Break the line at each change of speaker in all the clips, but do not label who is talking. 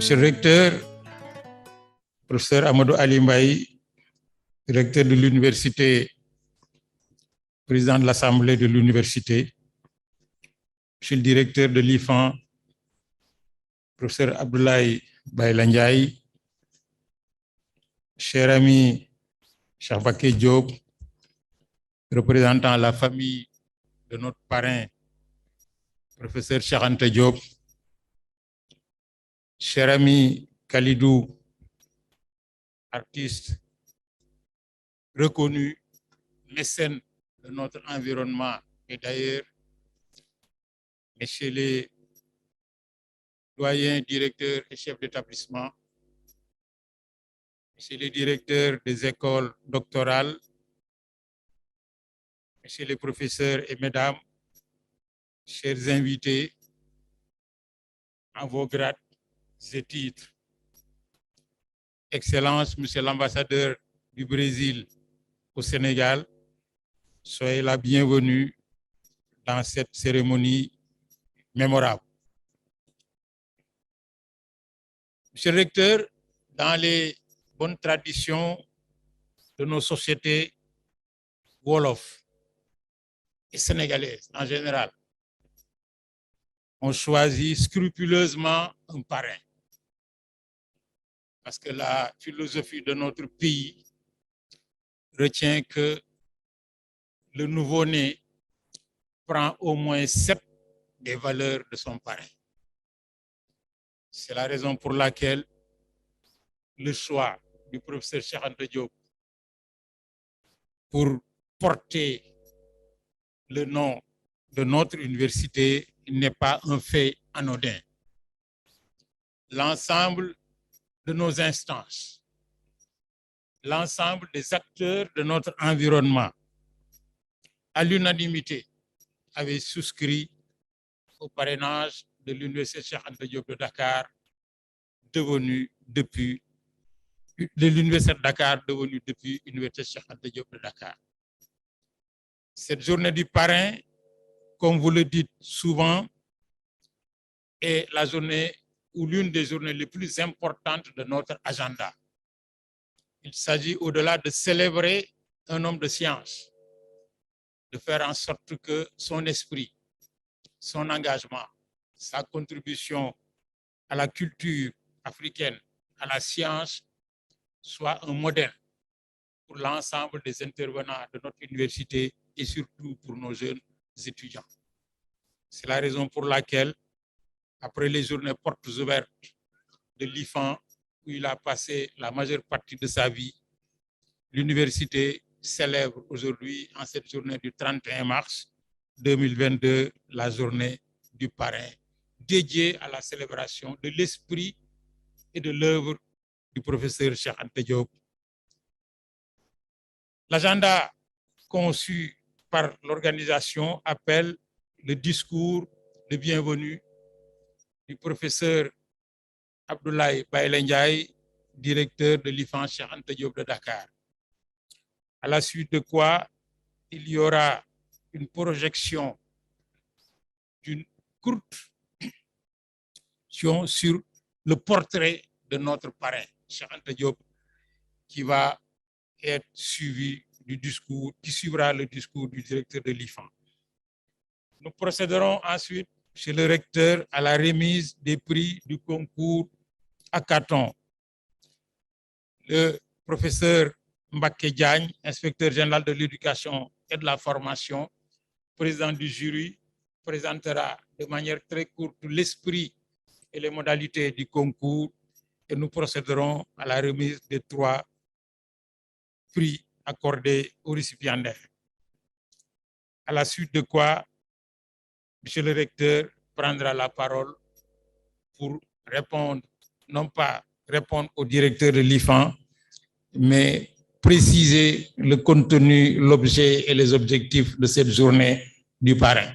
Monsieur le recteur, professeur Amadou Ali Mbaye, directeur de l'université, président de l'Assemblée de l'université, monsieur le directeur de l'IFAN, professeur Abdoulaye Baïla Ndiaye, cher ami Cheikh Baké Diop, représentant la famille de notre parrain, professeur Cheikh Anta Diop, cher ami Khalidou, artiste reconnu, mécène de notre environnement et d'ailleurs, messieurs les doyens, directeurs et chefs d'établissement, messieurs les directeurs des écoles doctorales, messieurs les professeurs et mesdames, chers invités, en vos grades et titres, Excellence, Monsieur l'ambassadeur du Brésil au Sénégal, soyez la bienvenue dans cette cérémonie mémorable. Monsieur le recteur, dans les bonnes traditions de nos sociétés wolof et sénégalaises en général, on choisit scrupuleusement un parrain. Parce que la philosophie de notre pays retient que le nouveau-né prend au moins 7 des valeurs de son parrain. C'est la raison pour laquelle le choix du professeur Cheikh Anta Diop pour porter le nom de notre université n'est pas un fait anodin. L'ensemble de nos instances, l'ensemble des acteurs de notre environnement, à l'unanimité, avaient souscrit au parrainage de l'université Cheikh Anta Diop de Dakar, devenue depuis l'université de Dakar, devenue depuis l'université Cheikh Anta Diop de Dakar. Cette journée du parrain, comme vous le dites souvent, est la journée ou l'une des journées les plus importantes de notre agenda. Il s'agit au-delà de célébrer un homme de science, de faire en sorte que son esprit, son engagement, sa contribution à la culture africaine, à la science, soit un modèle pour l'ensemble des intervenants de notre université et surtout pour nos jeunes étudiants. C'est la raison pour laquelle, après les journées portes ouvertes de l'IFAN, où il a passé la majeure partie de sa vie, l'université célèbre aujourd'hui, en cette journée du 31 mars 2022, la journée du parrain, dédiée à la célébration de l'esprit et de l'œuvre du professeur Cheikh Anta Diop. L'agenda conçu par l'organisation appelle le discours de bienvenue du professeur Abdoulaye Baïla Ndiaye, directeur de l'IFAN Cheikh Anta Diop de Dakar. À la suite de quoi, il y aura une projection d'une courte sur le portrait de notre parrain, Cheikh Anta Diop, qui va être suivi du discours, qui suivra le discours du directeur de l'IFAN. Nous procéderons ensuite, chez le recteur, à la remise des prix du concours Hackathon. Le professeur Mbaké Diagne, inspecteur général de l'éducation et de la formation, président du jury, présentera de manière très courte l'esprit et les modalités du concours et nous procéderons à la remise des 3 prix accordés aux récipiendaires. À la suite de quoi, monsieur le recteur prendra la parole pour répondre, non pas répondre au directeur de l'IFAN, mais préciser le contenu, l'objet et les objectifs de cette journée du parrain.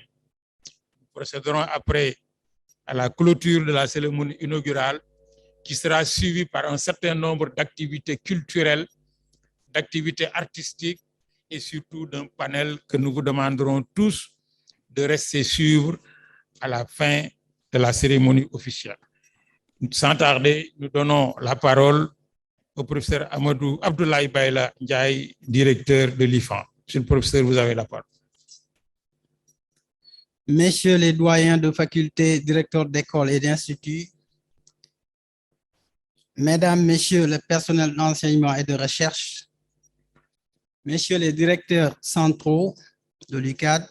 Nous procéderons après à la clôture de la cérémonie inaugurale qui sera suivie par un certain nombre d'activités culturelles, d'activités artistiques et surtout d'un panel que nous vous demanderons tous de rester suivre à la fin de la cérémonie officielle. Sans tarder, nous donnons la parole au professeur Amadou Abdoulaye Baïla Ndiaye, directeur de l'IFAN. Monsieur le professeur, vous avez la parole.
Messieurs les doyens de faculté, directeurs d'école et d'instituts, Mesdames, Messieurs le personnel d'enseignement et de recherche, Messieurs les directeurs centraux de l'UCAD,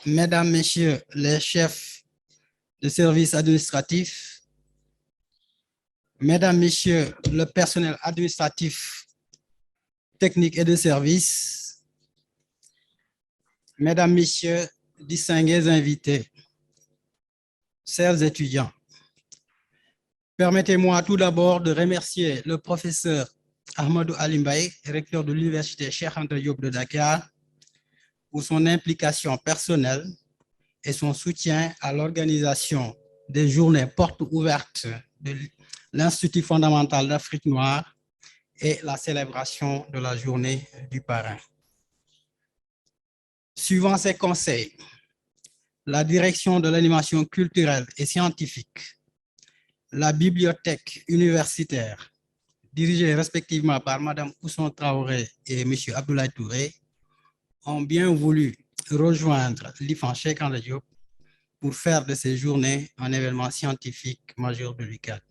Mesdames, Messieurs les chefs de services administratifs, Mesdames, Messieurs le personnel administratif, technique et de service, Mesdames, Messieurs, distingués invités, chers étudiants, permettez-moi tout d'abord de remercier le professeur Ahmadou Alimbaye, recteur de l'Université Cheikh Anta Diop de Dakar, pour son implication personnelle et son soutien à l'organisation des journées portes ouvertes de l'Institut fondamental d'Afrique noire et la célébration de la journée du parrain. Suivant ces conseils, la direction de l'animation culturelle et scientifique, la bibliothèque universitaire, dirigée respectivement par Madame Ousson Traoré et M. Abdoulaye Touré, ont bien voulu rejoindre l'IFAN Cheikh Anta Diop pour faire de ces journées un événement scientifique majeur de l'UCAD,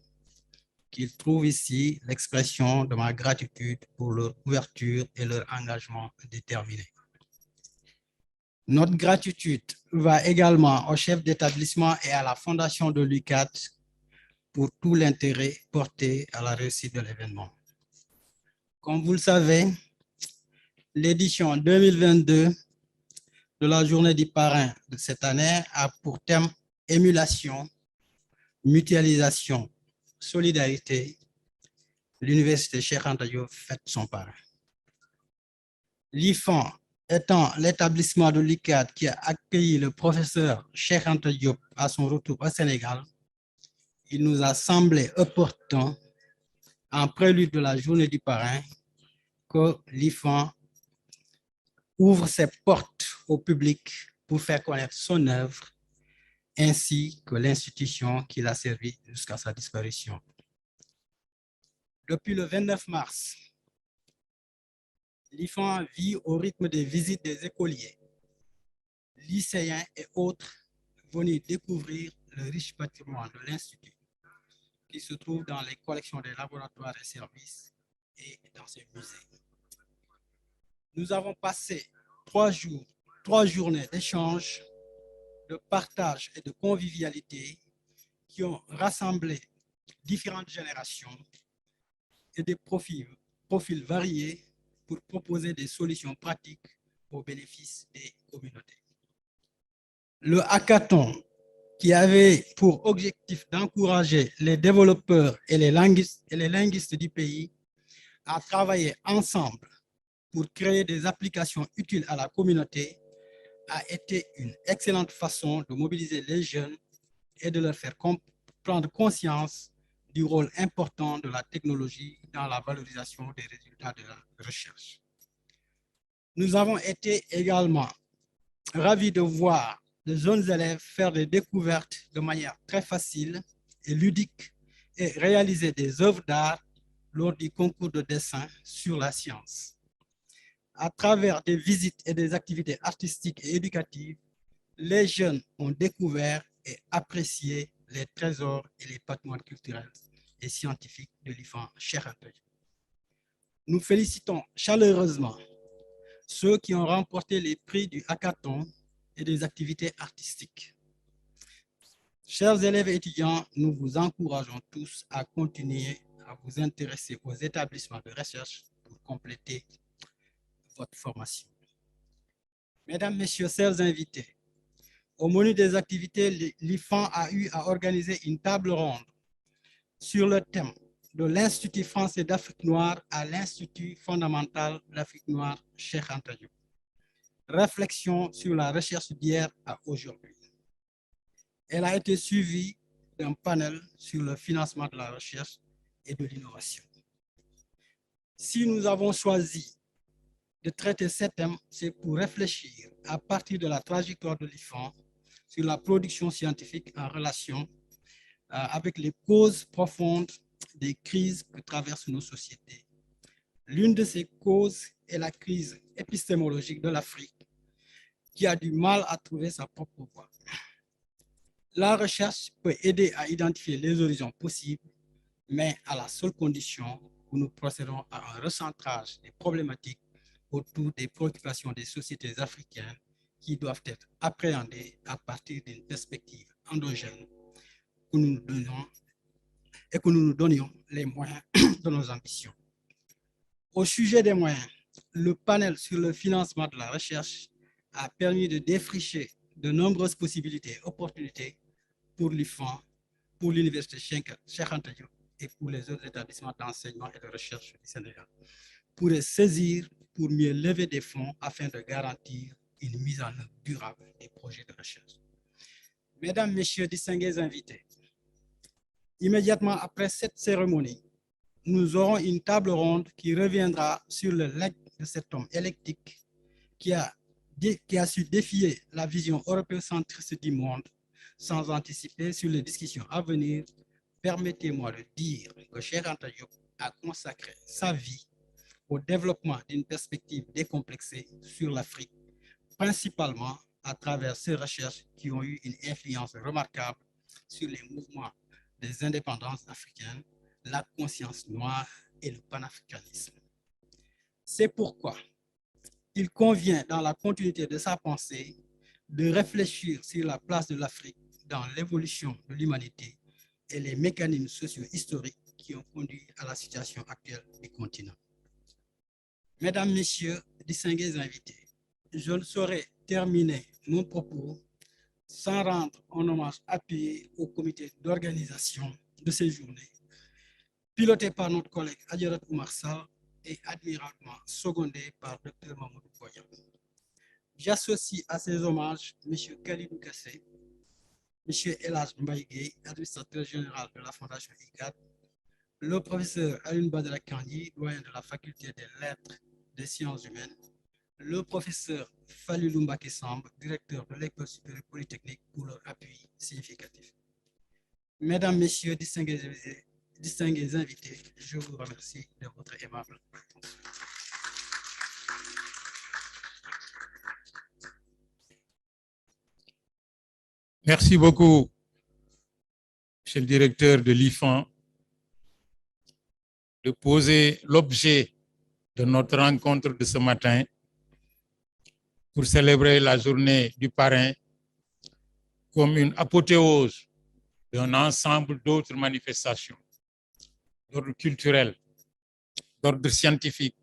qu'ils trouvent ici l'expression de ma gratitude pour leur ouverture et leur engagement déterminé. Notre gratitude va également au chef d'établissement et à la fondation de l'UCAD pour tout l'intérêt porté à la réussite de l'événement. Comme vous le savez, l'édition 2022 de la journée du parrain de cette année a pour thème émulation, mutualisation, solidarité. L'Université Cheikh Anta Diop fête son parrain. L'IFAN étant l'établissement de l'UCAD qui a accueilli le professeur Cheikh Anta Diop à son retour au Sénégal, il nous a semblé opportun, en prélude de la journée du parrain, que l'IFAN ouvre ses portes au public pour faire connaître son œuvre, ainsi que l'institution qui l'a servi jusqu'à sa disparition. Depuis le 29 mars, l'IFAN vit au rythme des visites des écoliers, lycéens et autres venus découvrir le riche patrimoine de l'Institut qui se trouve dans les collections des laboratoires et services et dans ses musées. Nous avons passé 3 journées d'échanges, de partage et de convivialité qui ont rassemblé différentes générations et des profils variés pour proposer des solutions pratiques au bénéfice des communautés. Le hackathon, qui avait pour objectif d'encourager les développeurs et les linguistes du pays à travailler ensemble pour créer des applications utiles à la communauté, a été une excellente façon de mobiliser les jeunes et de leur faire prendre conscience du rôle important de la technologie dans la valorisation des résultats de la recherche. Nous avons été également ravis de voir les jeunes élèves faire des découvertes de manière très facile et ludique et réaliser des œuvres d'art lors du concours de dessin sur la science. À travers des visites et des activités artistiques et éducatives, les jeunes ont découvert et apprécié les trésors et les patrimoines culturels et scientifiques de l'IFAN Cheikh Anta Diop. Nous félicitons chaleureusement ceux qui ont remporté les prix du hackathon et des activités artistiques. Chers élèves et étudiants, nous vous encourageons tous à continuer à vous intéresser aux établissements de recherche pour compléter votre formation. Mesdames, Messieurs, chers invités, au menu des activités, l'IFAN a eu à organiser une table ronde sur le thème de l'Institut français d'Afrique noire à l'Institut fondamental d'Afrique noire Cheikh Anta Diop. Réflexion sur la recherche d'hier à aujourd'hui. Elle a été suivie d'un panel sur le financement de la recherche et de l'innovation. Si nous avons choisi de traiter ces thèmes, c'est pour réfléchir à partir de la trajectoire de l'IFAN sur la production scientifique en relation avec les causes profondes des crises que traversent nos sociétés. L'une de ces causes est la crise épistémologique de l'Afrique, qui a du mal à trouver sa propre voie. La recherche peut aider à identifier les horizons possibles, mais à la seule condition où nous procédons à un recentrage des problématiques autour des préoccupations des sociétés africaines qui doivent être appréhendées à partir d'une perspective endogène que nous nous donnions les moyens de nos ambitions. Au sujet des moyens, le panel sur le financement de la recherche a permis de défricher de nombreuses possibilités et opportunités pour l'IFAN, pour l'Université Cheikh Anta Diop et pour les autres établissements d'enseignement et de recherche du Sénégal, pour les saisir, pour mieux lever des fonds afin de garantir une mise en œuvre durable des projets de recherche. Mesdames, Messieurs, distingués invités, immédiatement après cette cérémonie, nous aurons une table ronde qui reviendra sur le legs de cet homme électrique qui a su défier la vision européocentriste du monde sans anticiper sur les discussions à venir. Permettez-moi de dire que Cheikh Anta Diop a consacré sa vie au développement d'une perspective décomplexée sur l'Afrique, principalement à travers ses recherches qui ont eu une influence remarquable sur les mouvements des indépendances africaines, la conscience noire et le panafricanisme. C'est pourquoi il convient, dans la continuité de sa pensée, de réfléchir sur la place de l'Afrique dans l'évolution de l'humanité et les mécanismes socio-historiques qui ont conduit à la situation actuelle du continent. Mesdames, Messieurs, distingués invités, je ne saurais terminer mon propos sans rendre un hommage appuyé au comité d'organisation de ces journées, piloté par notre collègue Adjarat Oumar Sall et admirablement secondé par Dr Mamadou Boyan. J'associe à ces hommages M. Khalidou Kassé, M. Elhadj Mbaye Gueye, administrateur général de la Fondation ICAD, le professeur Alioune Badara Kandji, doyen de la faculté des lettres des sciences humaines, le professeur Falilou Mbacké Samb, directeur de l'école supérieure polytechnique, pour leur appui significatif. Mesdames, Messieurs, distingués invités, je vous remercie de votre aimable attention.
Merci beaucoup, Monsieur le directeur de l'IFAN, de poser l'objet de notre rencontre de ce matin pour célébrer la journée du parrain comme une apothéose d'un ensemble d'autres manifestations d'ordre culturel, d'ordre scientifique,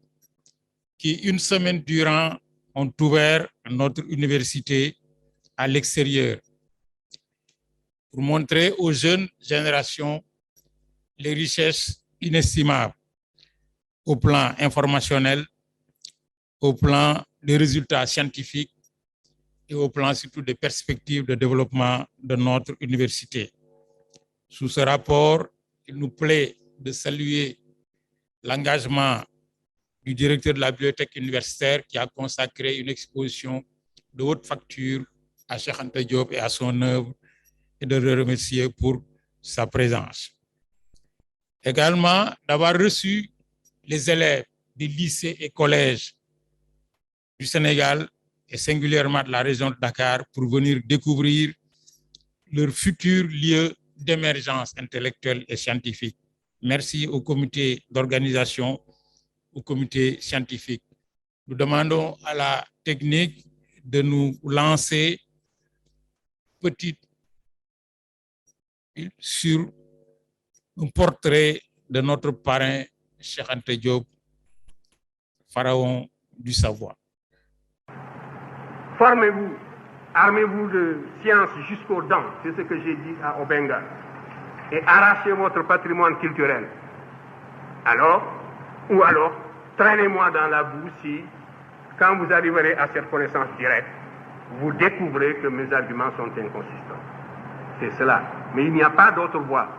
qui, une semaine durant, ont ouvert notre université à l'extérieur pour montrer aux jeunes générations les richesses inestimables au plan informationnel, au plan des résultats scientifiques et au plan surtout des perspectives de développement de notre université. Sous ce rapport, il nous plaît de saluer l'engagement du directeur de la bibliothèque universitaire qui a consacré une exposition de haute facture à Cheikh Anta Diop et à son œuvre et de le remercier pour sa présence. Également, d'avoir reçu les élèves des lycées et collèges du Sénégal et singulièrement de la région de Dakar pour venir découvrir leur futur lieu d'émergence intellectuelle et scientifique. Merci au comité d'organisation, au comité scientifique. Nous demandons à la technique de nous lancer sur un portrait de notre parrain Cheikh Anta Diop, pharaon du savoir.
Formez-vous, armez-vous de science jusqu'aux dents, c'est ce que j'ai dit à Obenga, et arrachez votre patrimoine culturel. Alors, traînez-moi dans la boue si, quand vous arriverez à cette connaissance directe, vous découvrez que mes arguments sont inconsistants. C'est cela. Mais il n'y a pas d'autre voie.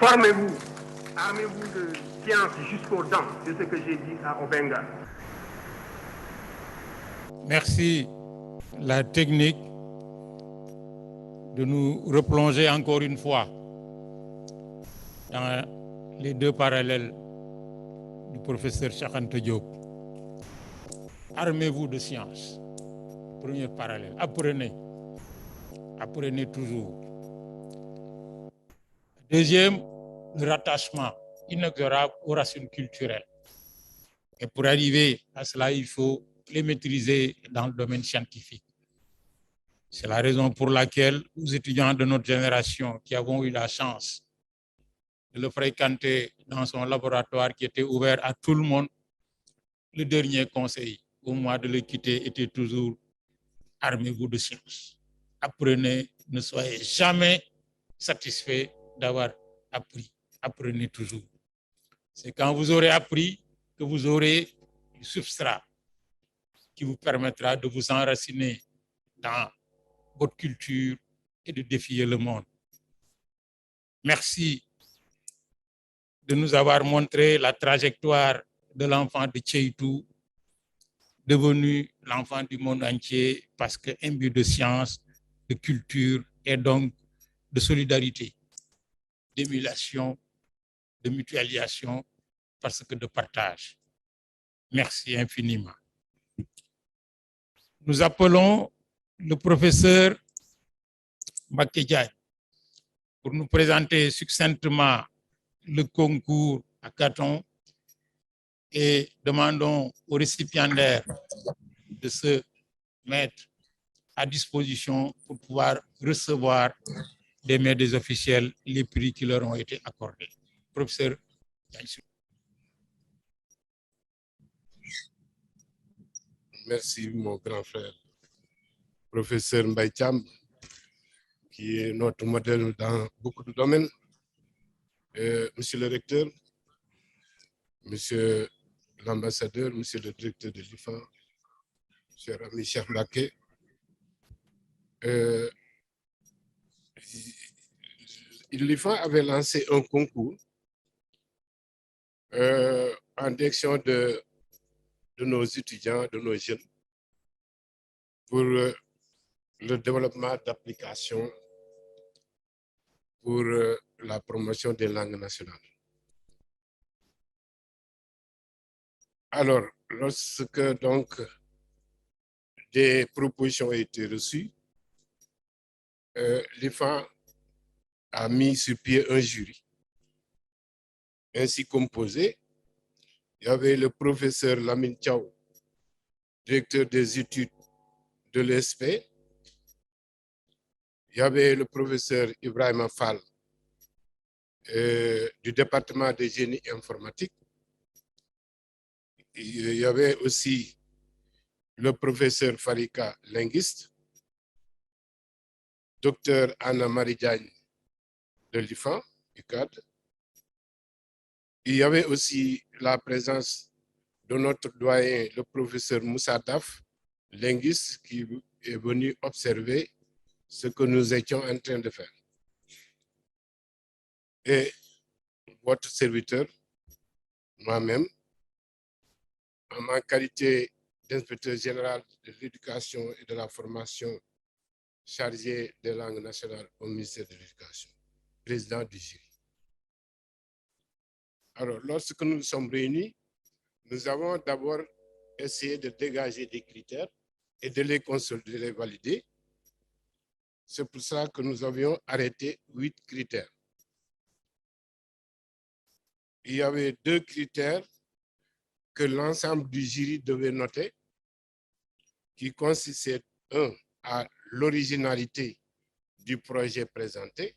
Formez-vous, armez-vous de science jusqu'aux dents, c'est ce que j'ai dit à Obenga.
Merci, la technique, de nous replonger encore une fois dans les deux parallèles du professeur Cheikh Anta Diop. Armez-vous de science. Premier parallèle. Apprenez. Apprenez toujours. Deuxième, le rattachement inexorable aux racines culturelles. Et pour arriver à cela, il faut les maîtriser dans le domaine scientifique. C'est la raison pour laquelle nous étudiants de notre génération qui avons eu la chance de le fréquenter dans son laboratoire qui était ouvert à tout le monde, le dernier conseil au mois de le quitter était toujours armez-vous de science. Apprenez, ne soyez jamais satisfait d'avoir appris. Apprenez toujours. C'est quand vous aurez appris que vous aurez le substrat qui vous permettra de vous enraciner dans votre culture et de défier le monde. Merci de nous avoir montré la trajectoire de l'enfant de Tcheitou, devenu l'enfant du monde entier parce que imbu de science, de culture et donc de solidarité, d'émulation, de mutualisation, parce que de partage. Merci infiniment. Nous appelons le professeur Mbacké Diagne pour nous présenter succinctement le concours à Caton et demandons aux récipiendaires de se mettre à disposition pour pouvoir recevoir des mains des officiels les prix qui leur ont été accordés. Professeur Diagne.
Merci mon grand frère, professeur Mbaye Thiam, qui est notre modèle dans beaucoup de domaines. Monsieur le recteur, monsieur l'ambassadeur, monsieur le directeur de l'IFA, cher ami Cheikh Mbacké, l'IFA avait lancé un concours en direction de nos étudiants, de nos jeunes, pour le développement d'applications pour la promotion des langues nationales. Alors, lorsque donc des propositions ont été reçues, l'IFA a mis sur pied un jury ainsi composé. Il y avait le professeur Lamine Thiaw, directeur des études de l'ESP. Il y avait le professeur Ibrahima Fall du département de génie informatique. Il y avait aussi le professeur Farika, linguiste, docteur Anna-Marie Diagne de l'IFAN, UCAD. Il y avait aussi la présence de notre doyen, le professeur Moussa Daf, linguiste, qui est venu observer ce que nous étions en train de faire. Et votre serviteur, moi-même, en ma qualité d'inspecteur général de l'éducation et de la formation chargé des langues nationales au ministère de l'Éducation, président du jury. Alors, lorsque nous nous sommes réunis, nous avons d'abord essayé de dégager des critères et de les consolider, de les valider. C'est pour ça que nous avions arrêté 8 critères. Il y avait 2 critères que l'ensemble du jury devait noter, qui consistaient, un, à l'originalité du projet présenté.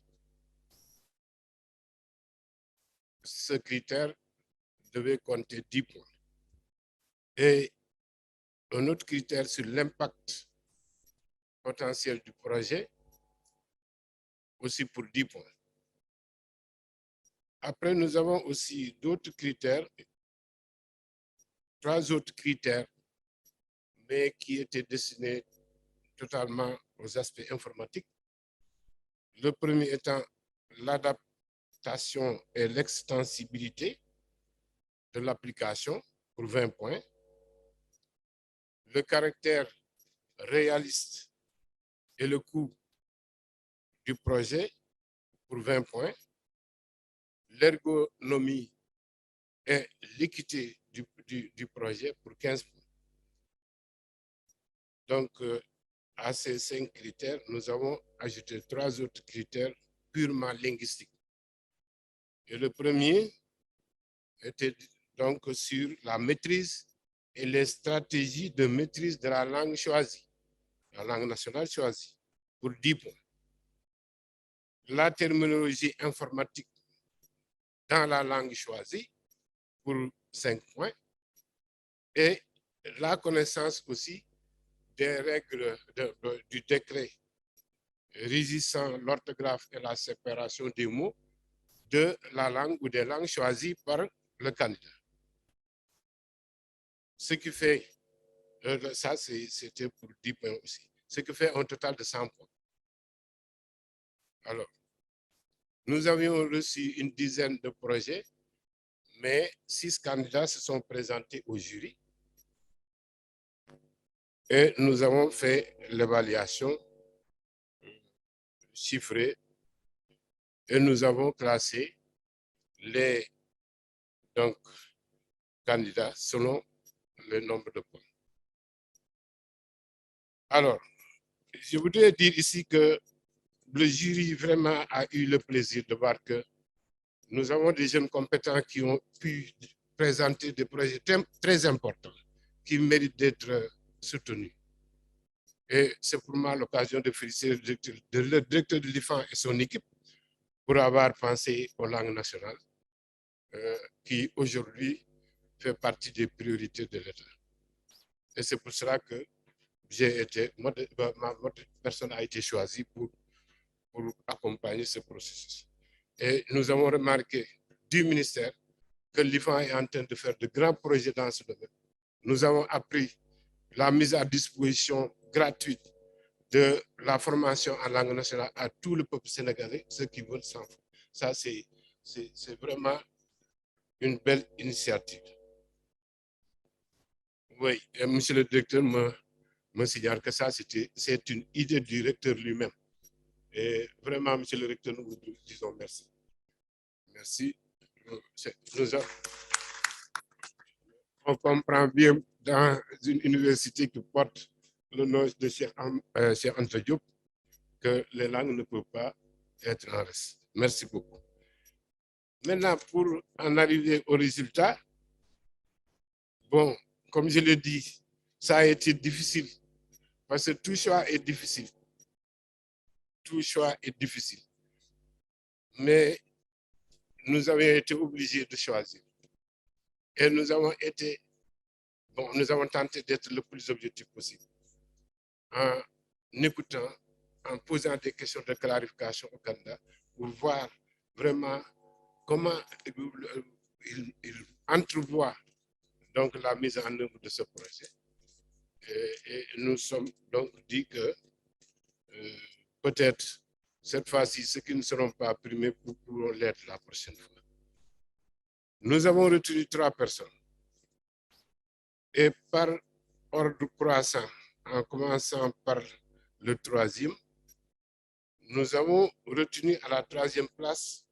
Ce critère devait compter 10 points. Et un autre critère sur l'impact potentiel du projet, aussi pour 10 points. Après, nous avons aussi d'autres critères, 3 autres critères, mais qui étaient destinés totalement aux aspects informatiques. Le premier étant l'implémentation et l'extensibilité de l'application pour 20 points, le caractère réaliste et le coût du projet pour 20 points, l'ergonomie et l'équité du projet pour 15 points. Donc, à ces 5 critères, nous avons ajouté 3 autres critères purement linguistiques. Et le premier était donc sur la maîtrise et les stratégies de maîtrise de la langue choisie, la langue nationale choisie, pour 10 points. La terminologie informatique dans la langue choisie pour 5 points. Et la connaissance aussi des règles du décret régissant l'orthographe et la séparation des mots de la langue ou des langues choisies par le candidat. Ce qui fait, ça c'était pour 10 points aussi, ce qui fait un total de 100 points. Alors, nous avions reçu une dizaine de projets, mais 6 candidats se sont présentés au jury et nous avons fait l'évaluation chiffrée et nous avons classé les candidats selon le nombre de points. Alors, je voudrais dire ici que le jury vraiment a eu le plaisir de voir que nous avons des jeunes compétents qui ont pu présenter des projets très importants qui méritent d'être soutenus. Et c'est pour moi l'occasion de féliciter le directeur de l'IFAN et son équipe pour avoir pensé aux langues nationales qui aujourd'hui fait partie des priorités de l'État. Et c'est pour cela que votre personne a été choisie pour accompagner ce processus. Et nous avons remarqué du ministère que l'IFAN est en train de faire de grands projets dans ce domaine. Nous avons appris la mise à disposition gratuite de la formation en langue nationale à tout le peuple sénégalais, ceux qui veulent s'en faire. Ça, c'est vraiment une belle initiative. Oui, et monsieur le directeur me signale que ça, c'est une idée du recteur lui-même. Et vraiment, monsieur le recteur, nous vous disons merci. Merci. On comprend bien dans une université qui porte le nom de Cheikh Anta Diop que les langues ne peuvent pas être en reste. Merci beaucoup. Maintenant, pour en arriver au résultat, bon, comme je l'ai dit, ça a été difficile parce que tout choix est difficile. Tout choix est difficile. Mais nous avons été obligés de choisir. Et nous avons tenté d'être le plus objectif possible en écoutant, en posant des questions de clarification au candidat pour voir vraiment comment il entrevoit donc la mise en œuvre de ce projet. Et nous sommes donc dit que peut-être cette fois-ci, ceux qui ne seront pas primés pourront l'être la prochaine fois. Nous avons retenu 3 personnes. Et par ordre croissant, en commençant par le 3e, nous avons retenu à la 3e place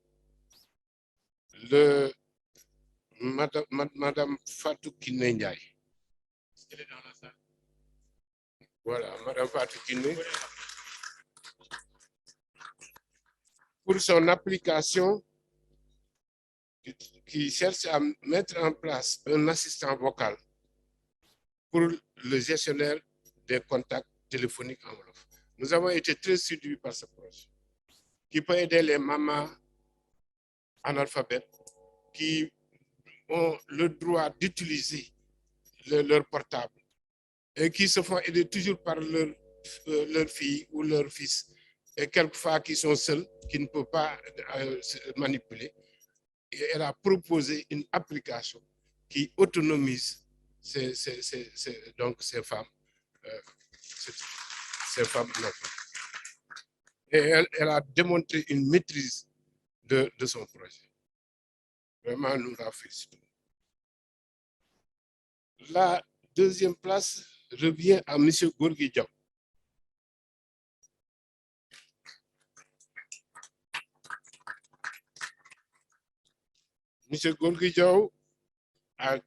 Madame Fatou Kiné Ndiaye. Elle est dans la salle. Voilà, Madame Fatou Kiné. Pour son application qui cherche à mettre en place un assistant vocal pour le gestionnaire des contacts téléphoniques en Wolof. Nous avons été très séduits par ce projet qui peut aider les mamans analphabètes qui ont le droit d'utiliser leur portable et qui se font aider toujours par leur fille ou leur fils et quelquefois qui sont seuls, qui ne peuvent pas manipuler. Et elle a proposé une application qui autonomise ces femmes. Ces femmes. Et elle a démontré une maîtrise de son projet. Vraiment, nous la félicitons. La deuxième place revient à M. Gorgui Diaw. M. Gorgui Diaw a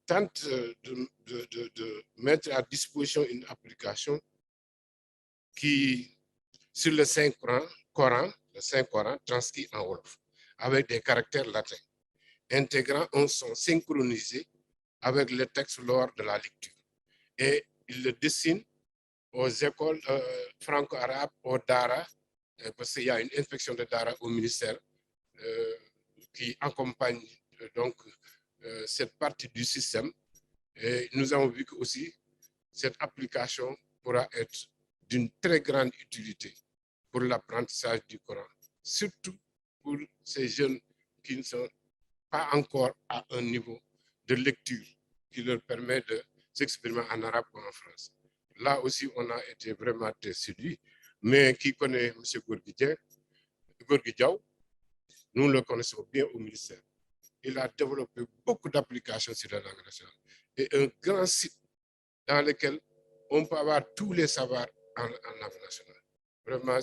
tenté de mettre à disposition une application qui, sur le Saint-Coran, transcrit en Wolof, avec des caractères latins, intégrant un son synchronisé avec le texte lors de la lecture. Et il le dessine aux écoles franco-arabes, au Dara, parce qu'il y a une inspection de Dara au ministère qui accompagne donc cette partie du système. Et nous avons vu que aussi cette application pourra être d'une très grande utilité pour l'apprentissage du Coran, surtout pour ces jeunes qui ne sont pas encore à un niveau de lecture qui leur permet de s'exprimer en arabe ou en français. Là aussi, on a été vraiment très séduits, mais qui connaît M. Gorgui Diaw, nous le connaissons bien au ministère. Il a développé beaucoup d'applications sur la langue nationale et un grand site dans lequel on peut avoir tous les savoirs en langue nationale. Vraiment,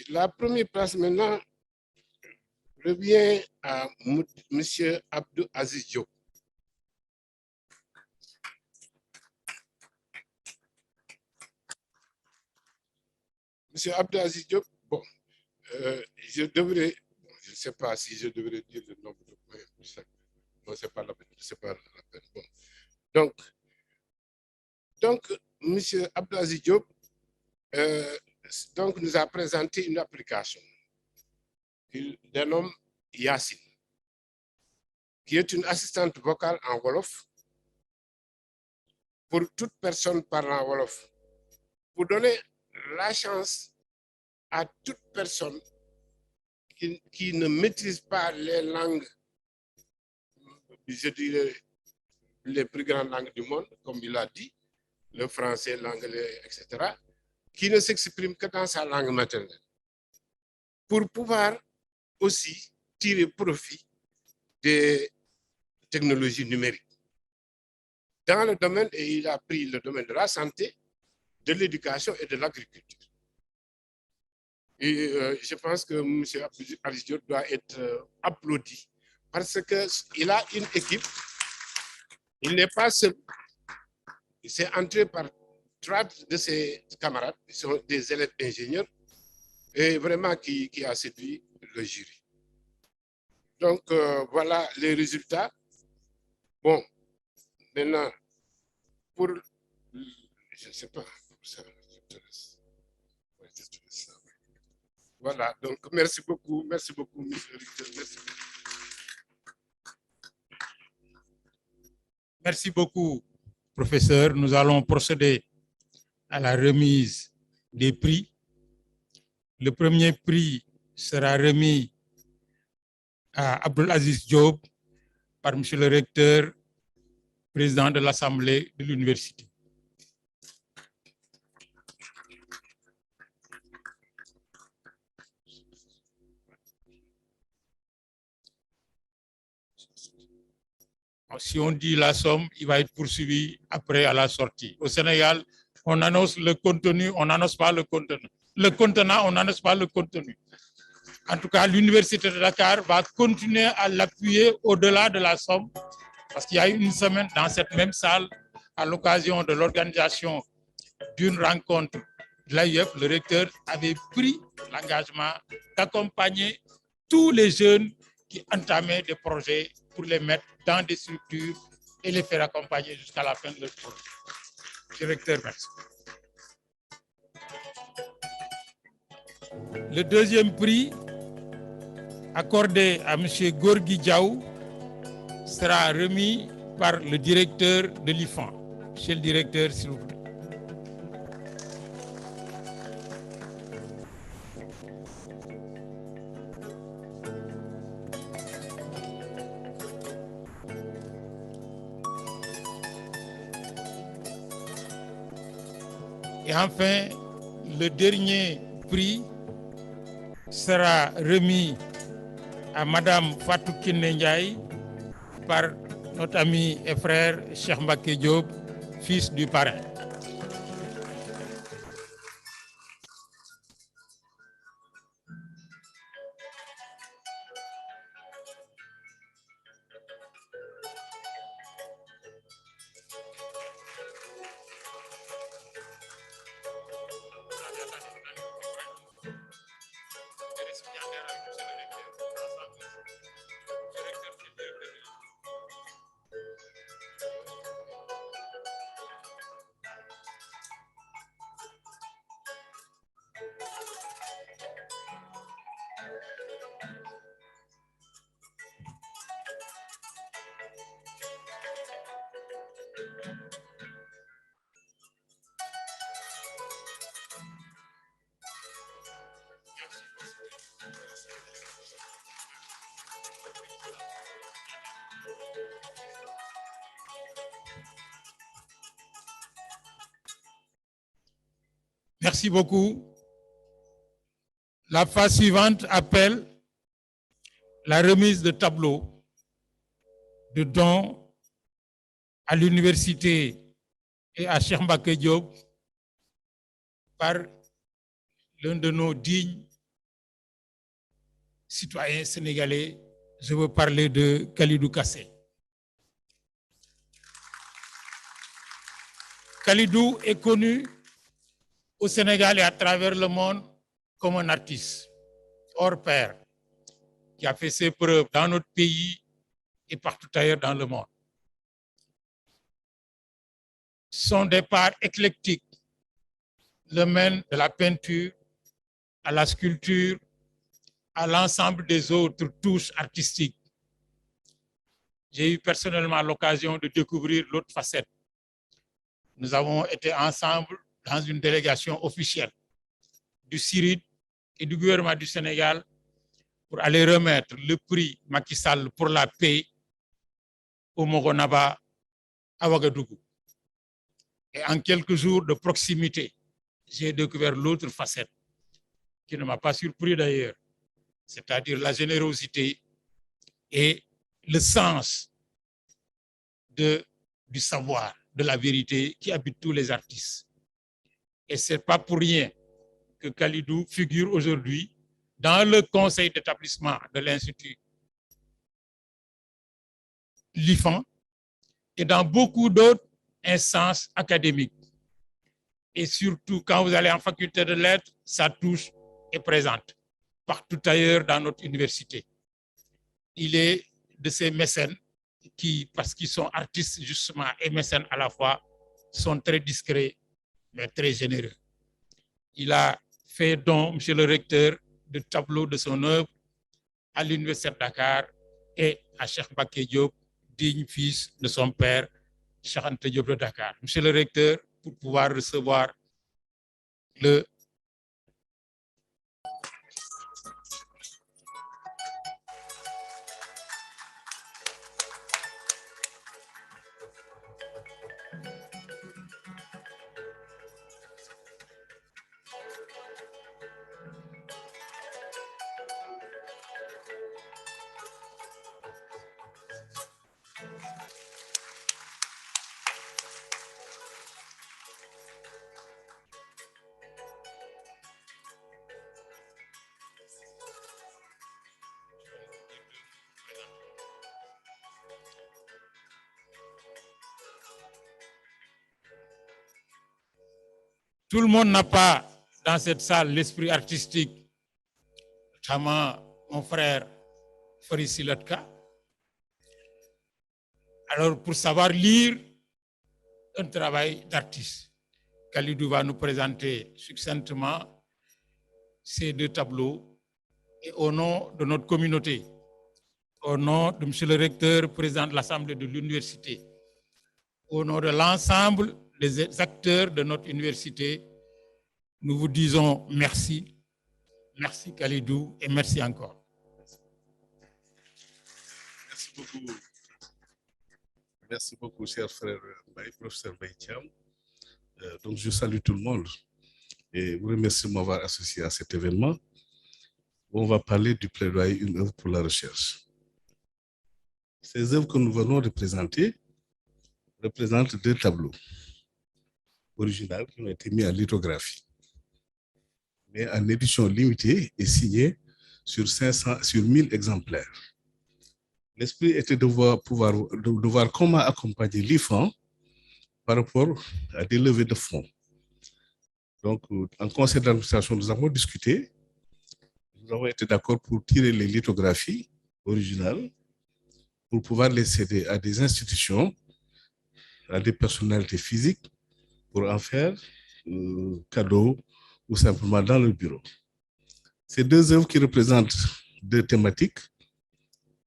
la première place maintenant revient à M. Abdou Aziz Diop. M. Abdou Aziz Diop, bon, je ne sais pas si je devrais dire le nombre de points. Non, ce n'est pas la peine. Bon. Donc, M. Abdou Aziz Diop donc, nous a présenté une application qu'il dénomme Yassine, qui est une assistante vocale en Wolof pour toute personne parlant Wolof, pour donner la chance à toute personne qui ne maîtrise pas les langues, je dirais, les plus grandes langues du monde, comme il a dit, le français, l'anglais, etc., qui ne s'exprime que dans sa langue maternelle, pour pouvoir aussi tirer profit des technologies numériques. Dans le domaine, et il a pris le domaine de la santé, de l'éducation et de l'agriculture. Et je pense que M. Aziz Diop doit être applaudi parce qu'il a une équipe, il n'est pas seul, il s'est entré par 3 de ses camarades, qui sont des élèves ingénieurs, et vraiment qui a séduit le jury. Donc, voilà les résultats. Bon, maintenant, pour, je ne sais pas, voilà, donc merci beaucoup, monsieur le directeur.
Merci beaucoup, professeur. Nous allons procéder à la remise des prix. Le premier prix sera remis à Abdul Aziz Diop par M. le recteur, président de l'Assemblée de l'université. Si on dit la somme, il va être poursuivi après à la sortie. Au Sénégal, on annonce le contenu, on n'annonce pas le contenu. Le contenant, on n'annonce pas le contenu. En tout cas, l'Université de Dakar va continuer à l'appuyer au-delà de la somme, parce qu'il y a une semaine dans cette même salle, à l'occasion de l'organisation d'une rencontre de l'AIF, le recteur avait pris l'engagement d'accompagner tous les jeunes qui entamaient des projets pour les mettre dans des structures et les faire accompagner jusqu'à la fin de leur projet. Directeur, merci. Le deuxième prix, accordé à M. Gorgui Diaw, sera remis par le directeur de l'IFAN. Monsieur le directeur, s'il vous plaît. Et enfin, le dernier prix sera remis à Madame Fatou Kiné Ndiaye par notre ami et frère Cheikh Mbacké Diop, fils du parrain. Merci beaucoup. La phase suivante appelle la remise de tableaux de dons à l'université et à Cheikh Mbacké Diop par l'un de nos dignes citoyens sénégalais. Je veux parler de Khalidou Kassé. Khalidou est connu au Sénégal et à travers le monde comme un artiste hors pair qui a fait ses preuves dans notre pays et partout ailleurs dans le monde. Son départ éclectique le mène de la peinture à la sculpture, à l'ensemble des autres touches artistiques. J'ai eu personnellement l'occasion de découvrir l'autre facette. Nous avons été ensemble dans une délégation officielle du CIRID et du gouvernement du Sénégal pour aller remettre le prix Macky Sall pour la paix au Mogonaba à Ouagadougou. Et en quelques jours de proximité, j'ai découvert l'autre facette qui ne m'a pas surpris d'ailleurs, c'est-à-dire la générosité et le sens du savoir, de la vérité qui habite tous les artistes. Et c'est pas pour rien que Khalidou figure aujourd'hui dans le conseil d'établissement de l'Institut l'IFAN et dans beaucoup d'autres instances académiques. Et surtout, quand vous allez en faculté de lettres, sa touche est présente partout ailleurs dans notre université. Il est de ces mécènes qui, parce qu'ils sont artistes justement et mécènes à la fois, sont très discrets mais très généreux. Il a fait don, monsieur le recteur, de tableaux de son œuvre à l'université de Dakar et à Cheikh Mbacké Diop, digne fils de son père, Cheikh Anta Diop de Dakar. Monsieur le recteur, pour pouvoir recevoir le Tout le monde n'a pas dans cette salle l'esprit artistique, notamment mon frère Faris Silatka. Alors, pour savoir lire un travail d'artiste, Khalidou va nous présenter succinctement ces deux tableaux et au nom de notre communauté, au nom de monsieur le recteur, président de l'Assemblée de l'université, au nom de l'ensemble des acteurs de notre université, nous vous disons merci. Merci Khalidou et merci encore.
Merci beaucoup. Merci beaucoup, cher frère professeur Mbaye Thiam.
Donc, je salue tout le monde et vous remercie de m'avoir associé à cet événement. On va parler du plaidoyer Une œuvre pour la recherche. Ces œuvres que nous venons de présenter représentent 2 tableaux originaux qui ont été mis en lithographie, mais en édition limitée et signée sur 1000 exemplaires. L'esprit était de voir comment accompagner l'IFAN par rapport à des levées de fonds. Donc, en conseil d'administration, nous avons discuté. Nous avons été d'accord pour tirer les lithographies originales pour pouvoir les céder à des institutions, à des personnalités physiques, pour en faire cadeau ou simplement dans le bureau. Ces 2 œuvres qui représentent 2 thématiques,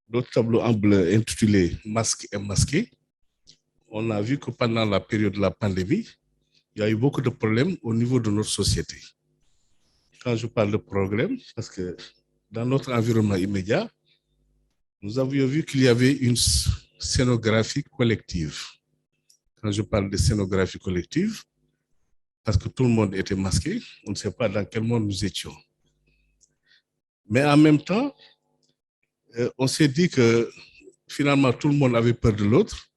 l'autre tableau en bleu intitulé Masque et masqué. On a vu que pendant la période de la pandémie, il y a eu beaucoup de problèmes au niveau de notre société. Quand je parle de problèmes, parce que dans notre environnement immédiat, nous avions vu qu'il y avait une scénographie collective. Quand je parle de scénographie collective, parce que tout le monde était masqué, on ne sait pas dans quel monde nous étions. Mais en même temps, on s'est dit que finalement tout le monde avait peur de l'autre,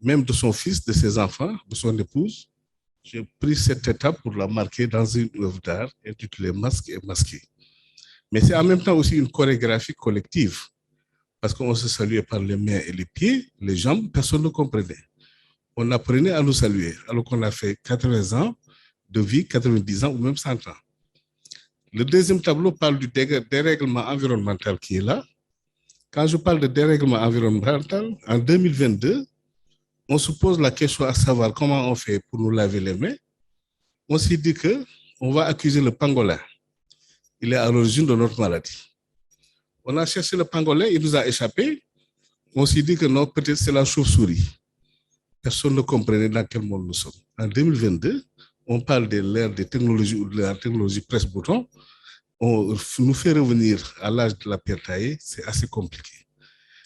même de son fils, de ses enfants, de son épouse. J'ai pris cette étape pour la marquer dans une œuvre d'art intitulée Masque et masqué. Mais c'est en même temps aussi une chorégraphie collective, parce qu'on se saluait par les mains et les pieds, les jambes, personne ne comprenait. On apprenait à nous saluer, alors qu'on a fait 80 ans de vie, 90 ans ou même 100 ans. Le deuxième tableau parle du dérèglement environnemental qui est là. Quand je parle de dérèglement environnemental, en 2022, on se pose la question à savoir comment on fait pour nous laver les mains. On s'est dit qu'on va accuser le pangolin. Il est à l'origine de notre maladie. On a cherché le pangolin, il nous a échappé. On s'est dit que non, peut-être c'est la chauve-souris. Personne ne comprenait dans quel monde nous sommes. En 2022, on parle de l'ère des technologies ou de la technologie presse-bouton. On nous fait revenir à l'âge de la pierre taillée, c'est assez compliqué.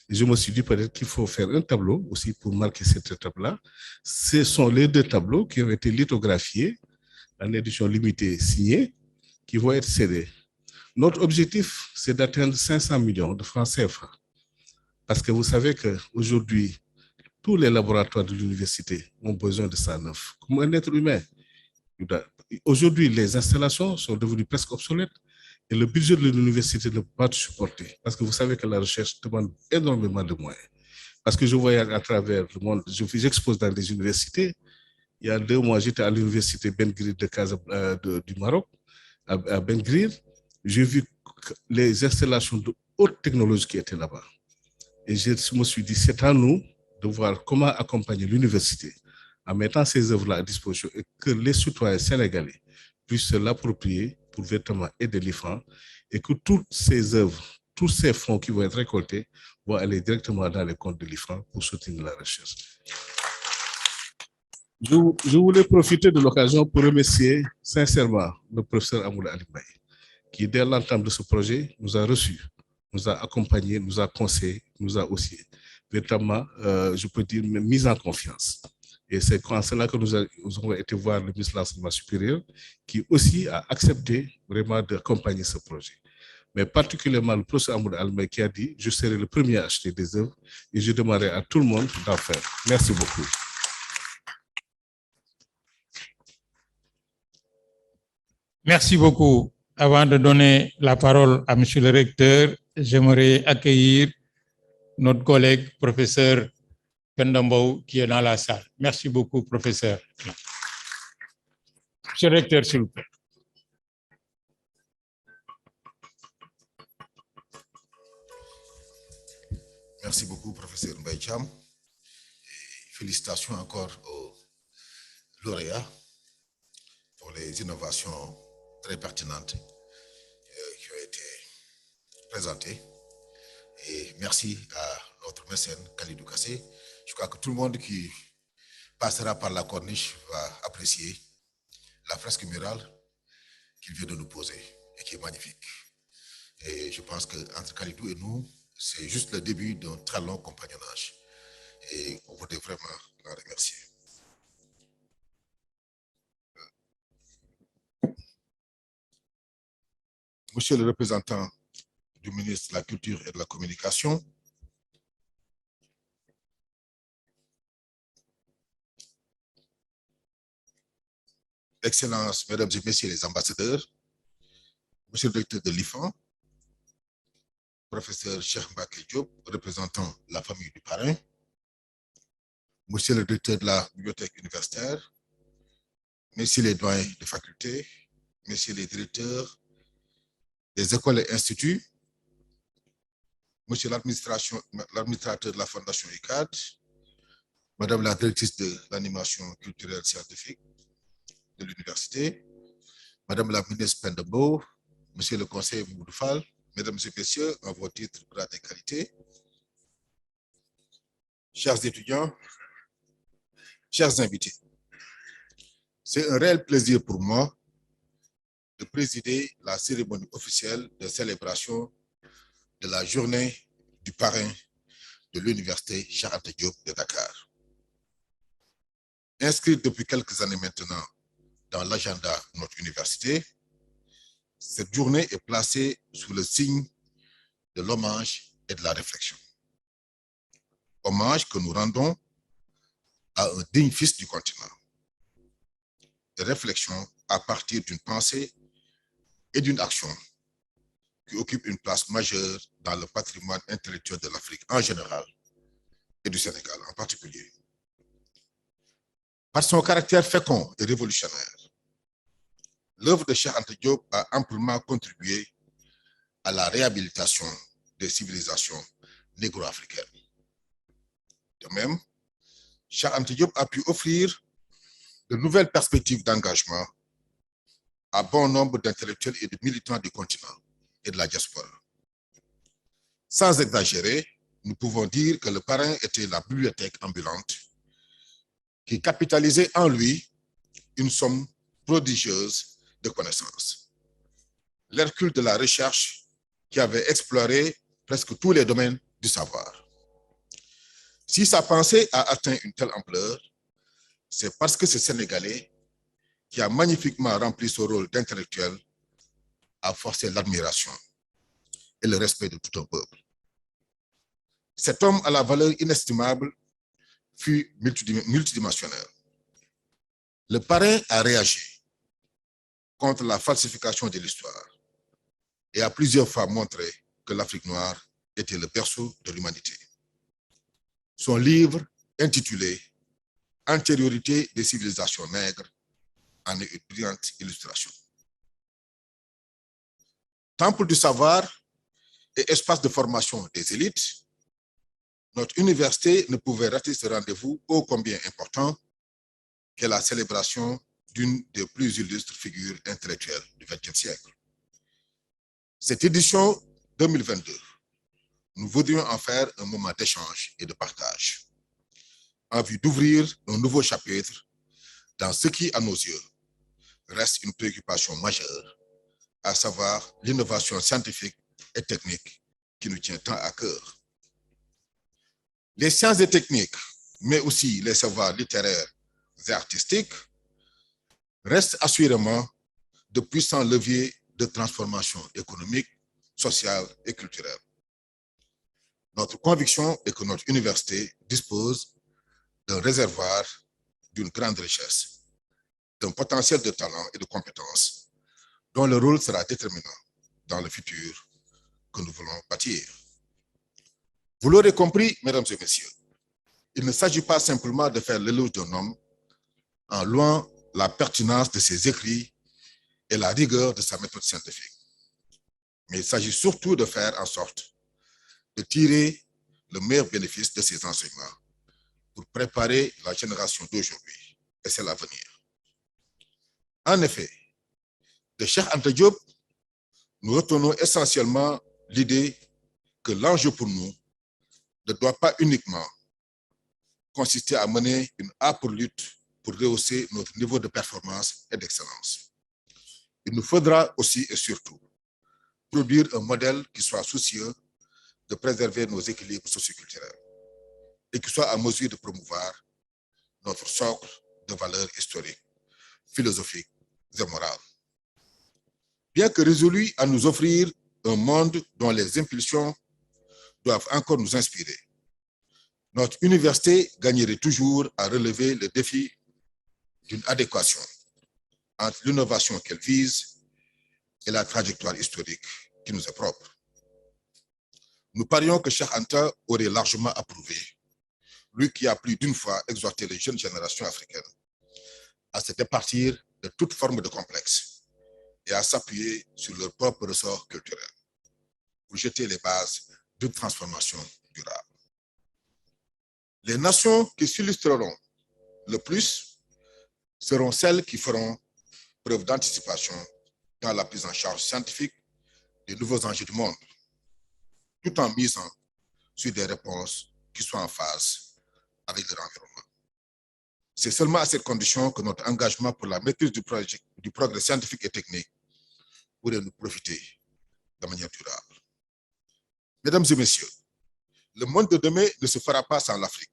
Et je me suis dit peut-être qu'il faut faire un tableau aussi pour marquer cette étape-là. Ce sont les 2 tableaux qui ont été lithographiés en édition limitée signée, qui vont être cédés. Notre objectif, c'est d'atteindre 500 millions de francs CFA. Parce que vous savez qu'aujourd'hui, tous les laboratoires de l'université ont besoin de ça neuf. Comme un être humain. Aujourd'hui, les installations sont devenues presque obsolètes et le budget de l'université ne peut pas tout supporter. Parce que vous savez que la recherche demande énormément de moyens. Parce que je voyage à travers le monde, j'expose dans des universités. Il y a 2 mois, j'étais à l'université Ben Grir du Maroc, à Ben Grir. J'ai vu les installations de haute technologie qui étaient là-bas. Et je me suis dit, c'est à nous de voir comment accompagner l'université en mettant ces œuvres-là à disposition et que les citoyens sénégalais puissent se l'approprier pour véritablement aider l'IFAN et que toutes ces œuvres, tous ces fonds qui vont être récoltés vont aller directement dans les comptes de l'IFAN pour soutenir la recherche. Je voulais profiter de l'occasion pour remercier sincèrement le professeur Amoula Alimbaye, qui dès l'entame de ce projet nous a reçus, nous a accompagnés, nous a conseillés, nous a aussi véritablement, je peux dire, mis en confiance. Et c'est en cela que nous avons été voir le ministre de l'Enseignement supérieur, qui aussi a accepté vraiment d'accompagner ce projet. Mais particulièrement le professeur Amoula Alimbaye qui a dit « Je serai le premier à acheter des œuvres et je demanderai à tout le monde d'en faire ». Merci beaucoup.
Merci beaucoup. Avant de donner la parole à Monsieur le recteur, j'aimerais accueillir notre collègue, professeur Pendambo, qui est dans la salle. Merci beaucoup, professeur. Monsieur le recteur, s'il vous plaît.
Merci beaucoup, professeur Mbaye Thiam. Félicitations encore aux lauréats pour les innovations très pertinentes qui ont été présentées. Et merci à notre mécène Khalidou Kassé. Je crois que tout le monde qui passera par la corniche va apprécier la fresque murale qu'il vient de nous poser et qui est magnifique. Et je pense qu'entre Khalidou et nous, c'est juste le début d'un très long compagnonnage. Et on voudrait vraiment la remercier. Monsieur le représentant du ministre de la Culture et de la Communication, Excellences, Mesdames et Messieurs les ambassadeurs, Monsieur le directeur de l'IFAN, Professeur Cheikh Mbacké Diop, représentant la famille du parrain, Monsieur le directeur de la bibliothèque universitaire, Messieurs les doyens de faculté, Messieurs les directeurs des écoles et instituts, Monsieur l'administrateur de la Fondation ICAD, Madame la directrice de l'animation culturelle scientifique de l'université, Madame la ministre Pendembo, Monsieur le conseiller Moudoufal, Mesdames et Messieurs, en vos titres, grades et qualités, chers étudiants, chers invités, c'est un réel plaisir pour moi de présider la cérémonie officielle de célébration de la journée du parrain de l'université Cheikh Anta Diop de Dakar. Inscrite depuis quelques années maintenant dans l'agenda de notre université, cette journée est placée sous le signe de l'hommage et de la réflexion. Hommage que nous rendons à un digne fils du continent. Et réflexion à partir d'une pensée et d'une action qui occupent une place majeure dans le patrimoine intellectuel de l'Afrique en général et du Sénégal en particulier. Par son caractère fécond et révolutionnaire, l'œuvre de Cheikh Anta Diop a amplement contribué à la réhabilitation des civilisations négro-africaines. De même, Cheikh Anta Diop a pu offrir de nouvelles perspectives d'engagement à bon nombre d'intellectuels et de militants du continent et de la diaspora. Sans exagérer, nous pouvons dire que le parrain était la bibliothèque ambulante qui capitalisait en lui une somme prodigieuse de connaissances. L'Hercule de la recherche qui avait exploré presque tous les domaines du savoir. Si sa pensée a atteint une telle ampleur, c'est parce que ce Sénégalais qui a magnifiquement rempli son rôle d'intellectuel a forcé l'admiration et le respect de tout un peuple. Cet homme à la valeur inestimable fut multidimensionnel. Le parrain a réagi contre la falsification de l'histoire et a plusieurs fois montré que l'Afrique noire était le berceau de l'humanité. Son livre intitulé « Antériorité des civilisations nègres » en est une brillante illustration. Temple du savoir et espace de formation des élites, notre université ne pouvait rater ce rendez-vous ô combien important qu'est la célébration d'une des plus illustres figures intellectuelles du XXe siècle. Cette édition 2022, nous voudrions en faire un moment d'échange et de partage, en vue d'ouvrir un nouveau chapitre dans ce qui, à nos yeux, reste une préoccupation majeure, à savoir l'innovation scientifique et technique qui nous tient tant à cœur. Les sciences et techniques, mais aussi les savoirs littéraires et artistiques, restent assurément de puissants leviers de transformation économique, sociale et culturelle. Notre conviction est que notre université dispose d'un réservoir d'une grande richesse, d'un potentiel de talent et de compétences, dont le rôle sera déterminant dans le futur que nous voulons bâtir. Vous l'aurez compris, mesdames et messieurs, il ne s'agit pas simplement de faire l'éloge d'un homme en louant la pertinence de ses écrits et la rigueur de sa méthode scientifique. Mais il s'agit surtout de faire en sorte de tirer le meilleur bénéfice de ses enseignements pour préparer la génération d'aujourd'hui et celle à venir. En effet, de Cheikh Anta Diop, nous retenons essentiellement l'idée que l'enjeu pour nous ne doit pas uniquement consister à mener une âpre lutte pour rehausser notre niveau de performance et d'excellence. Il nous faudra aussi et surtout produire un modèle qui soit soucieux de préserver nos équilibres socioculturels et qui soit à mesure de promouvoir notre socle de valeurs historiques, philosophiques et morales. bien que résolu à nous offrir un monde dont les impulsions doivent encore nous inspirer, notre université gagnerait toujours à relever le défi d'une adéquation entre l'innovation qu'elle vise et la trajectoire historique qui nous est propre. Nous parions que Cheikh Anta aurait largement approuvé, lui qui a plus d'une fois exhorté les jeunes générations africaines à se départir de toute forme de complexe et à s'appuyer sur leur propre ressort culturel pour jeter les bases d'une transformation durable. Les nations qui s'illustreront le plus seront celles qui feront preuve d'anticipation dans la prise en charge scientifique des nouveaux enjeux du monde, tout en misant sur des réponses qui soient en phase avec leur environnement. C'est seulement à cette condition que notre engagement pour la maîtrise du progrès scientifique et technique pourrait nous profiter de manière durable. Mesdames et messieurs, le monde de demain ne se fera pas sans l'Afrique.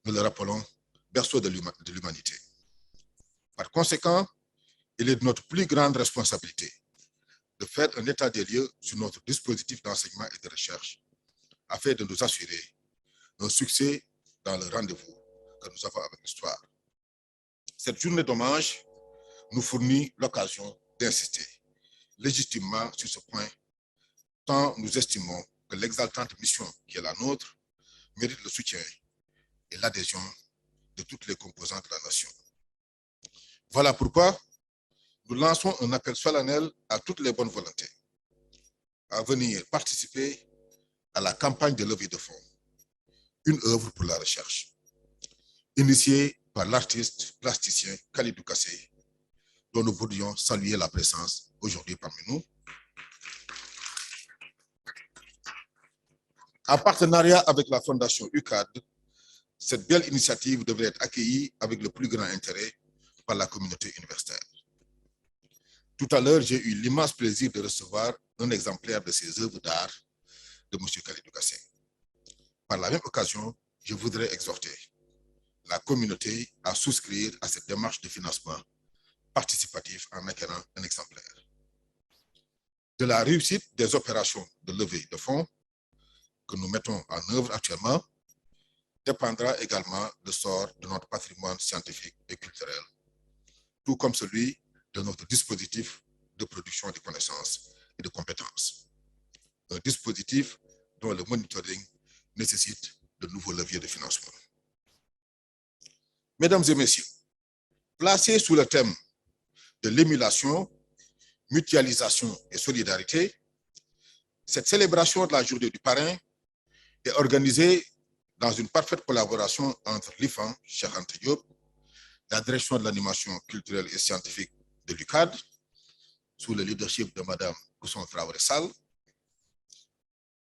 Nous le rappelons, berceau de l'humanité. Par conséquent, il est de notre plus grande responsabilité de faire un état des lieux sur notre dispositif d'enseignement et de recherche afin de nous assurer un succès dans le rendez-vous que nous avons avec l'histoire. Cette journée d'hommage nous fournit l'occasion d'insister légitimement sur ce point, tant nous estimons que l'exaltante mission qui est la nôtre mérite le soutien et l'adhésion de toutes les composantes de la nation. Voilà pourquoi nous lançons un appel solennel à toutes les bonnes volontés à venir participer à la campagne de levée de fonds, une œuvre pour la recherche, initiée par l'artiste plasticien Khalidou Kassé, dont nous voudrions saluer la présence aujourd'hui parmi nous. En partenariat avec la Fondation UCAD, cette belle initiative devrait être accueillie avec le plus grand intérêt par la communauté universitaire. Tout à l'heure, j'ai eu l'immense plaisir de recevoir un exemplaire de ces œuvres d'art de M. Khalidou Kassé. Par la même occasion, je voudrais exhorter la communauté à souscrire à cette démarche de financement participatif en acquérant un exemplaire. De la réussite des opérations de levée de fonds que nous mettons en œuvre actuellement dépendra également le sort de notre patrimoine scientifique et culturel, tout comme celui de notre dispositif de production de connaissances et de compétences. Un dispositif dont le monitoring nécessite de nouveaux leviers de financement. Mesdames et messieurs, placé sous le thème de l'émulation, mutualisation et solidarité, cette célébration de la journée du parrain est organisée dans une parfaite collaboration entre l'IFAN, Cheikh Anta Diop, la direction de l'animation culturelle et scientifique de l'UCAD, sous le leadership de Mme Kousson Traoré-Sall,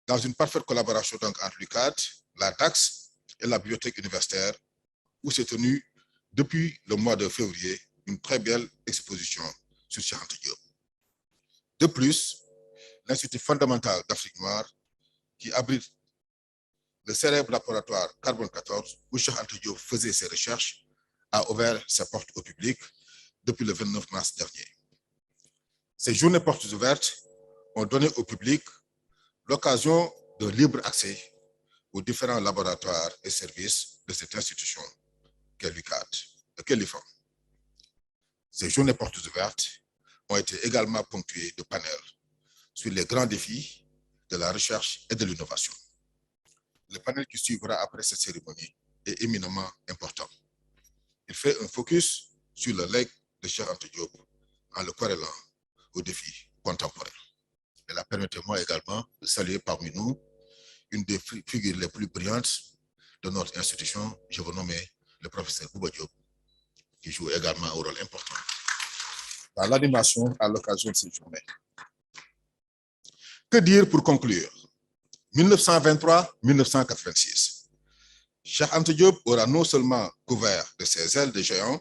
dans une parfaite collaboration donc entre l'UCAD, la DAX et la bibliothèque universitaire, où s'est tenue depuis le mois de février une très belle exposition sur Cheikh Anta Diop. De plus, l'Institut fondamental d'Afrique noire, qui abrite le célèbre laboratoire Carbone 14, où Cheikh Anta Diop faisait ses recherches, a ouvert ses portes au public depuis le 29 mars dernier. Ces journées portes ouvertes ont donné au public l'occasion d'un libre accès aux différents laboratoires et services de cette institution qu'est l'UCAD, qu'est l'IFAN. Ces journées portes ouvertes ont été également ponctuées de panels sur les grands défis de la recherche et de l'innovation. Le panel qui suivra après cette cérémonie est éminemment important. Il fait un focus sur le legs de Cheikh Anta Diop en le corrélant aux défis contemporains. Et là, permettez-moi également de saluer parmi nous une des figures les plus brillantes de notre institution, je vous nomme le professeur Bouba Diop, qui joue également un rôle important dans l'animation à l'occasion de cette journée. Que dire pour conclure? 1923-1986. Cheikh Anta Diop aura non seulement couvert de ses ailes de géant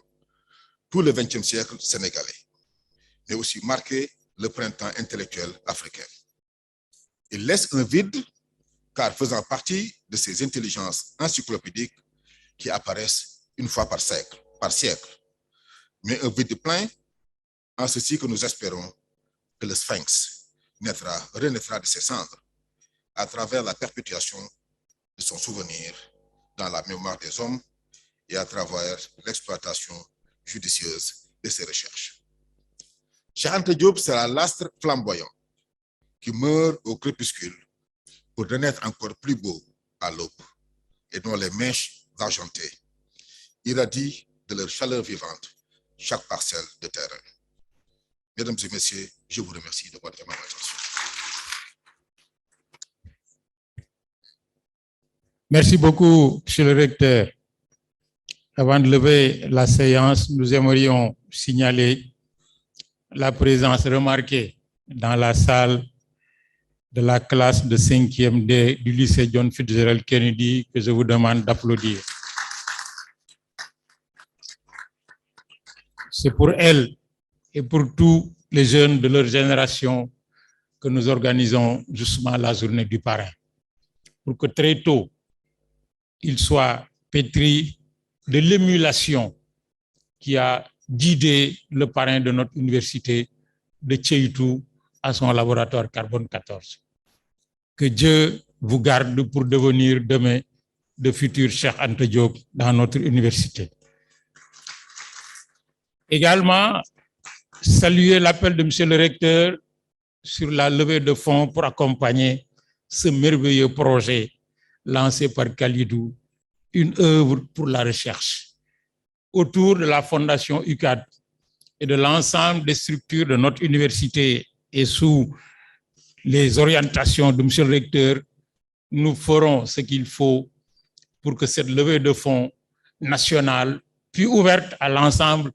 tout le XXe siècle sénégalais, mais aussi marqué le printemps intellectuel africain. Il laisse un vide, car faisant partie de ces intelligences encyclopédiques qui apparaissent une fois par siècle, mais un vide plein, en ceci que nous espérons que le Sphinx renaîtra de ses cendres à travers la perpétuation de son souvenir dans la mémoire des hommes et à travers l'exploitation judicieuse de ses recherches. Cheikh Anta Diop sera l'astre flamboyant qui meurt au crépuscule pour renaître encore plus beau à l'aube et dont les mèches argentées irradient de leur chaleur vivante chaque parcelle de terrain. Mesdames et messieurs, je vous remercie de votre attention.
Merci beaucoup, Monsieur le Recteur. Avant de lever la séance, nous aimerions signaler la présence remarquée dans la salle de la classe de 5e D du lycée John Fitzgerald Kennedy, que je vous demande d'applaudir. C'est pour elle et pour tous les jeunes de leur génération que nous organisons justement la journée du parrain, pour que très tôt, ils soient pétris de l'émulation qui a guidé le parrain de notre université de Tcheïtou à son laboratoire carbone 14. Que Dieu vous garde pour devenir demain de futurs Cheikh Anta Diop dans notre université. Également, saluer l'appel de Monsieur le Recteur sur la levée de fonds pour accompagner ce merveilleux projet lancé par Khalidou, une œuvre pour la recherche autour de la Fondation UCAD et de l'ensemble des structures de notre université et sous les orientations de Monsieur le Recteur. Nous ferons ce qu'il faut pour que cette levée de fonds nationale, puis ouverte à l'ensemble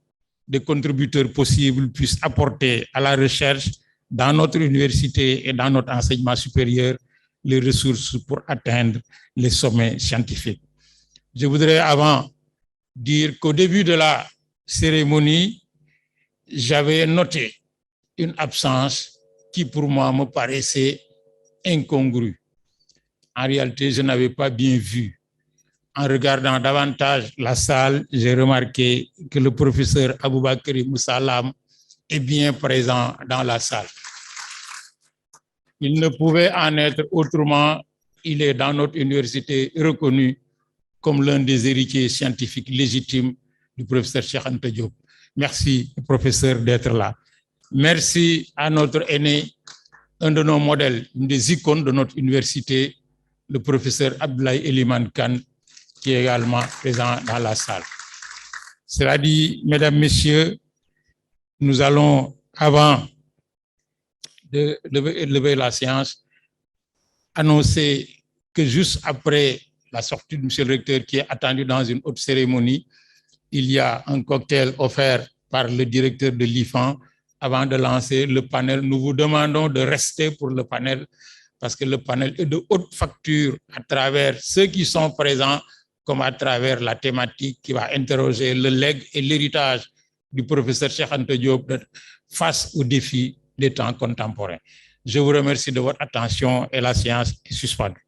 des contributeurs possibles, puisse apporter à la recherche dans notre université et dans notre enseignement supérieur les ressources pour atteindre les sommets scientifiques. Je voudrais avant dire qu'au début de la cérémonie, j'avais noté une absence qui pour moi me paraissait incongrue. En réalité, je n'avais pas bien vu. En regardant davantage la salle, j'ai remarqué que le professeur Aboubakary Moussa Lam est bien présent dans la salle. Il ne pouvait en être autrement. Il est dans notre université reconnu comme l'un des héritiers scientifiques légitimes du professeur Cheikh Anta Diop. Merci, professeur, d'être là. Merci à notre aîné, un de nos modèles, une des icônes de notre université, le professeur Abdoulaye Eliman Kane, qui est également présent dans la salle. Cela dit, mesdames, messieurs, nous allons, avant de lever la séance, annoncer que juste après la sortie de M. le Recteur, qui est attendu dans une autre cérémonie, il y a un cocktail offert par le directeur de l'IFAN avant de lancer le panel. Nous vous demandons de rester pour le panel parce que le panel est de haute facture à travers ceux qui sont présents comme à travers la thématique qui va interroger le legs et l'héritage du professeur Cheikh Anta Diop face aux défis des temps contemporains. Je vous remercie de votre attention et la séance est suspendue.